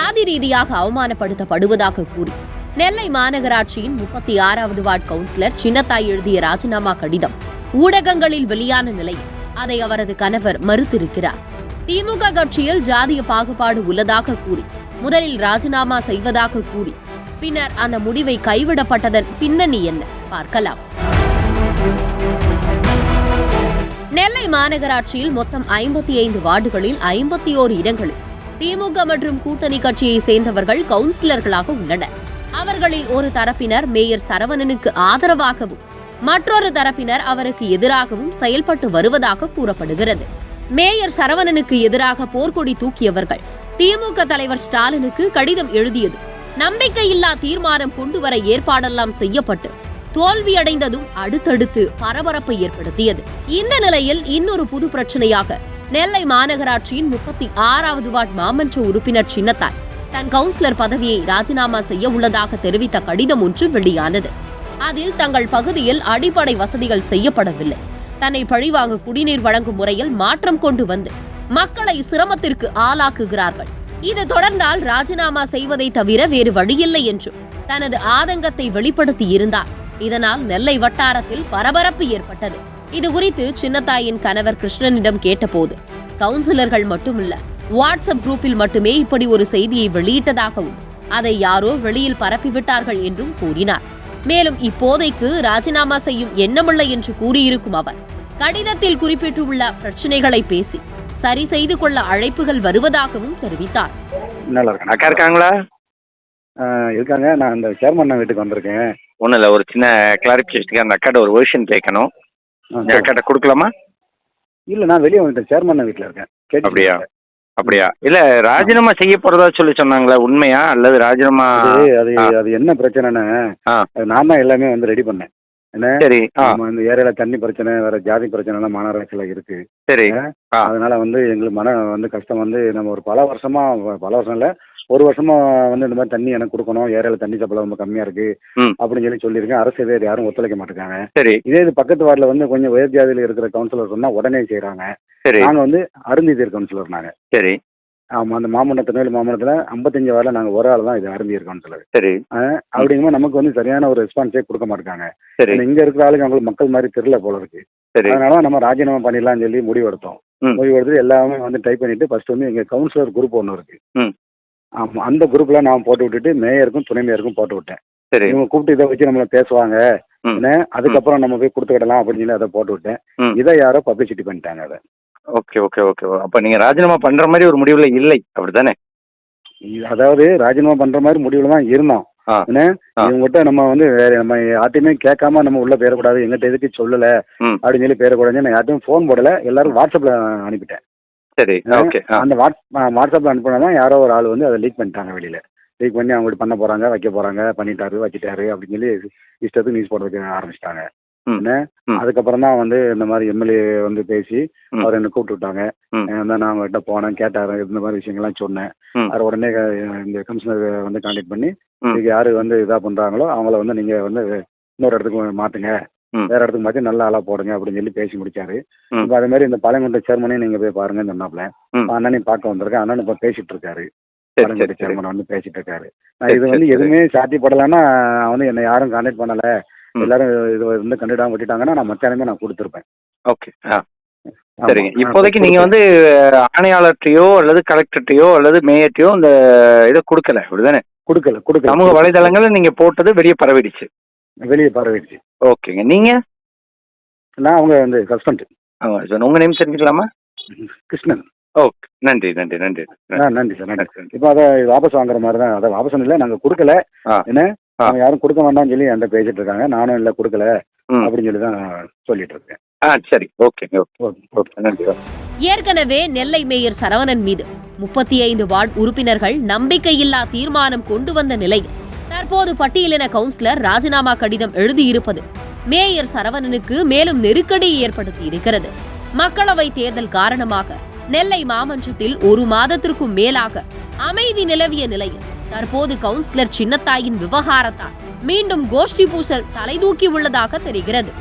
சாதி ரீதியாக அவமானப்படுத்தப்படுவதாக கூறி நெல்லை மாநகராட்சியின் 36வது வார்டு கவுன்சிலர் சின்னத்தாய் எழுதிய ராஜினாமா கடிதம் ஊடகங்களில் வெளியான நிலையில் அதை அவரது கணவர் மறுத்திருக்கிறார். திமுக கட்சியில் ஜாதிய பாகுபாடு உள்ளதாக கூறி முதலில் ராஜினாமா செய்வதாக கூறி பின்னர் அந்த முடிவை கைவிடப்பட்டதன் பின்னணி என்ன பார்க்கலாம். நெல்லை மாநகராட்சியில் மொத்தம் 55 வார்டுகளில் 51 இடங்களில் திமுக மற்றும் கூட்டணி கட்சியை சேர்ந்தவர்கள் கவுன்சிலர்களாக உள்ளனர். அவர்களில் ஒரு தரப்பினர் மேயர் சரவணனுக்கு ஆதரவாகவும் மற்றொரு தரப்பினர் அவருக்கு எதிராகவும் செயல்பட்டு வருவதாக கூறப்படுகிறது. மேயர் சரவணனுக்கு எதிராக போர்க்கொடி தூக்கியவர்கள் திமுக தலைவர் ஸ்டாலினுக்கு கடிதம் எழுதியது நம்பிக்கையில்லா தீர்மானம் கொண்டுவர ஏற்பாடெல்லாம் செய்யப்பட்டு தோல்வியடைந்ததும் அடுத்தடுத்து பரபரப்பை ஏற்படுத்தியது. இந்த நிலையில் இன்னொரு புது பிரச்சனையாக நெல்லை மாநகராட்சியின் 36வது வார்டு மாமன்ற உறுப்பினர் சின்னத்தாய் தன் கவுன்சிலர் பதவியை ராஜினாமா செய்ய உள்ளதாக தெரிவித்த கடிதம் ஒன்று வெளியானது. அதில் தங்கள் பகுதியில் அடிப்படை வசதிகள் செய்யப்படவில்லை, தன்னை பழிவாங்க குடிநீர் வழங்கும் முறையில் மாற்றம் கொண்டு வந்து மக்களை சிரமத்திற்கு ஆளாக்குகிறார்கள், இது தொடர்ந்தால் ராஜினாமா செய்வதை தவிர வேறு வழியில்லை என்றும் தனது ஆதங்கத்தை வெளிப்படுத்தி இருந்தார். இதனால் நெல்லை வட்டாரத்தில் பரபரப்பு ஏற்பட்டது. இதுகுறித்து சின்னத்தாயின் கணவர் கிருஷ்ணனிடம் கேட்டபோது கவுன்சிலர்கள் மட்டுமல்ல, வாட்ஸ்அப் குரூப்பில் மட்டுமே இப்படி ஒரு செய்தியை வெளியிட்டதாகவும் அதை யாரோ வெளியில் பரப்பிவிட்டார்கள் என்றும் கூறினார். மேலும் இப்போதைக்கு ராஜினாமா செய்யும் எண்ணமில்லை என்று கூறியிருக்கும் அவர் கடிதத்தில் குறிப்பிட்டுள்ள பிரச்சனைகளை பேசி சரி செய்து கொள்ள அழைப்புகள் வருவதாகவும் தெரிவித்தார். அக்கா இருக்காங்களா? இருக்காங்க. நான் இந்த சேர்மன் வீட்டுக்கு வந்திருக்கேன். ஒன்றும் இல்லை, ஒரு சின்ன கிளாரிஃபிகேஷனுக்கு அந்த அக்காட்ட ஒரு வெர்ஷன் கேட்கணும். அக்காட்ட கொடுக்கலாமா? இல்லை, நான் வெளியே வந்துட்டேன். சேர்மன் வீட்டில் இருக்கேன். அப்படியா? அப்படியா? இல்ல ராஜினாமா செய்ய போறதா சொல்லி சொன்னாங்களா, உண்மையா அல்லது ராஜினாமா? அது என்ன பிரச்சனைன்னு நான் தான் எல்லாமே வந்து ரெடி பண்ணேன். என்ன சரி, இந்த ஏரியால தண்ணி பிரச்சனை, வேற ஜாதி பிரச்சனை எல்லாம் மாநகராட்சியில இருக்கு. சரி, அதனால வந்து எங்களுக்கு மன வந்து கஷ்டம் வந்து நம்ம ஒரு பல வருஷம் இல்ல, ஒரு வருஷமா வந்து இந்த மாதிரி தண்ணி எனக்கு கொடுக்கணும், ஏரியால தண்ணி சப்ளை ரொம்ப கம்மியா இருக்கு அப்படின்னு சொல்லியிருக்கேன். அரசு இதை யாரும் ஒத்துழைக்க மாட்டேங்காங்க. சரி, இதே இது பக்கத்து வார்டில் வந்து கொஞ்சம் உயர் ஜாதியில இருக்கிற கவுன்சிலர் சொன்னா உடனே செய்யறாங்க. நாங்க வந்து அருந்திதீர் கவுன்சிலர் நாங்க. சரி, ஆமா, அந்த திருநெல்வேலி மாவட்டத்துல 55 வார்டுல நாங்க ஒரு ஆள் தான் இது அருந்திதீர் கவுன்சிலர். சரி, அப்படிங்கும்போது நமக்கு வந்து சரியான ஒரு ரெஸ்பான்ஸே கொடுக்க மாட்டாங்க. இங்க இருக்கிற ஆளுக்கு அவங்களுக்கு மக்கள் மாதிரி தெரியல போல இருக்கு. அதனால நம்ம ராஜினாமா பண்ணிடலாம்னு சொல்லி முடிவெடுத்தோம். முடிவெடுத்து எல்லாமே வந்து டைப் பண்ணிட்டு ஃபர்ஸ்ட் வந்து எங்க கவுன்சிலர் குரூப் ஒன்று இருக்கு. ஆமா, அந்த குரூப்ல நான் போட்டு விட்டுட்டு மேயருக்கும் துணை மேயருக்கும் போட்டு விட்டேன். இவங்க கூப்பிட்டு இதை வச்சு நம்மள பேசுவாங்க, அதுக்கப்புறம் நம்ம போய் கொடுத்துக்கிடலாம் அப்படின்னு சொல்லி அதை போட்டு விட்டேன். இதை யாரோ பப்ளிசிட்டி பண்ணிட்டாங்க அதை. Okay okay okay. அப்ப நீங்க ராஜினாமா பண்ற மாதிரி ஒரு முடிவுல இல்லை, அப்படித்தானே? அதாவது ராஜினாமா பண்ற மாதிரி முடிவுல தான் இருந்தோம். இவங்ககிட்ட நம்ம வந்து வேற நம்ம யார்ட்டையுமே கேட்காம நம்ம உள்ள பேரக்கூடாது, எங்கிட்ட எதுக்கு சொல்லல அப்படின்னு சொல்லி பேரக்கூடாது. நான் யார்ட்டையும் போன் போடல, எல்லாரும் வாட்ஸ்அப்ல அனுப்பிட்டேன். சரி, ஓகே. அந்த வாட்ஸ்அப்ல அனுப்பினதான் யாரோ ஒரு ஆள் வந்து அதை லீக் பண்ணிட்டாங்க. வெளியில லீக் பண்ணி அவங்க பண்ண போறாங்க, வைக்க போறாங்க, பண்ணிட்டாரு, வச்சுட்டாரு அப்படின்னு சொல்லி இஷ்டத்துக்கு நியூஸ் போடுறதுக்கு ஆரம்பிச்சிட்டாங்க. அதுக்கப்புறம் தான் வந்து இந்த மாதிரி எம்எல்ஏ வந்து பேசி அவர் என்ன கூப்பிட்டு விட்டாங்க. நான் அவங்ககிட்ட போனேன், கேட்டாரு, இந்த மாதிரி விஷயங்கள்லாம் சொன்னேன். அவர் உடனே இந்த கமிஷனர் வந்து கான்டாக்ட் பண்ணி நீங்க யாரு வந்து இதா பண்றாங்களோ அவங்கள வந்து நீங்க வந்து இன்னொரு இடத்துக்கு மாத்துங்க, வேற இடத்துக்கு மாத்தி நல்ல ஆளா போடுங்க அப்படின்னு சொல்லி பேசி முடிச்சாரு. இப்ப அதே மாதிரி இந்த பாளையங்கோட்டை சேர்மனே நீங்க போய் பாருங்கன்னு சொன்னாப்ல. அண்ணனையும் பார்க்க வந்திருக்கேன். அண்ணன் இப்ப பேசிட்டு இருக்காரு, பாளையங்கோட்டை சேர்மன் வந்து பேசிட்டு இருக்காரு. இது வந்து எதுவுமே சாத்தியப்படலைன்னா வந்து என்னை யாரும் கான்டாக்ட் பண்ணல, எல்லாரும் இது வந்து கண்டிடாம விட்டுட்டாங்கன்னா நான் மத்தியானமே நான் கொடுத்துருப்பேன். ஓகே, சரிங்க. இப்போதைக்கு நீங்க வந்து ஆணையாளர்கிட்டயோ அல்லது கலெக்டர்கிட்டயோ அல்லது மேயர்கிட்டயோ இந்த இதை கொடுக்கல, அப்படிதானே? கொடுக்கல. சமூக வலைதளங்கள்ல நீங்க போட்டது வெளியே பரவிடுச்சு. ஓகேங்க. நீங்க? நான் அவங்க வந்து ஹஸ்பண்ட். உங்க நேம் தெரிஞ்சுக்கலாமா? கிருஷ்ணன். ஓகே, நன்றி நன்றி நன்றி நன்றி சார், நன்றி. இப்போ அதை வாபஸ் வாங்குற மாதிரி தான். அதை வாபஸ் இல்லை, நாங்கள் கொடுக்கல. என்ன யாரும் கொடுக்க வேண்டாம்னு சொல்லி என்கிட்ட பேசிட்டு இருக்காங்க. நானும் இல்லை கொடுக்கல அப்படின்னு சொல்லி தான் சொல்லிட்டு இருக்கேன். சரி, ஓகே ஓகே, நன்றி. ஏற்கனவே நெல்லை மேயர் சரவணன் மீது 35 வார்டு உறுப்பினர்கள் நம்பிக்கையில்லா தீர்மானம் கொண்டு வந்த நிலையில் தற்போது பட்டியலின கவுன்சிலர் ராஜினாமா கடிதம் எழுதியிருப்பது மேயர் சரவணனுக்கு மேலும் நெருக்கடியை ஏற்படுத்தி இருக்கிறது. மக்களவை தேர்தல் காரணமாக நெல்லை மாமன்றத்தில் 1 மாதத்திற்கும் மேலாக அமைதி நிலவிய நிலையில் தற்போது கவுன்சிலர் சின்னத்தாயின் விவகாரத்தால் மீண்டும் கோஷ்டி பூசல் தலைதூக்கி உள்ளதாக தெரிகிறது.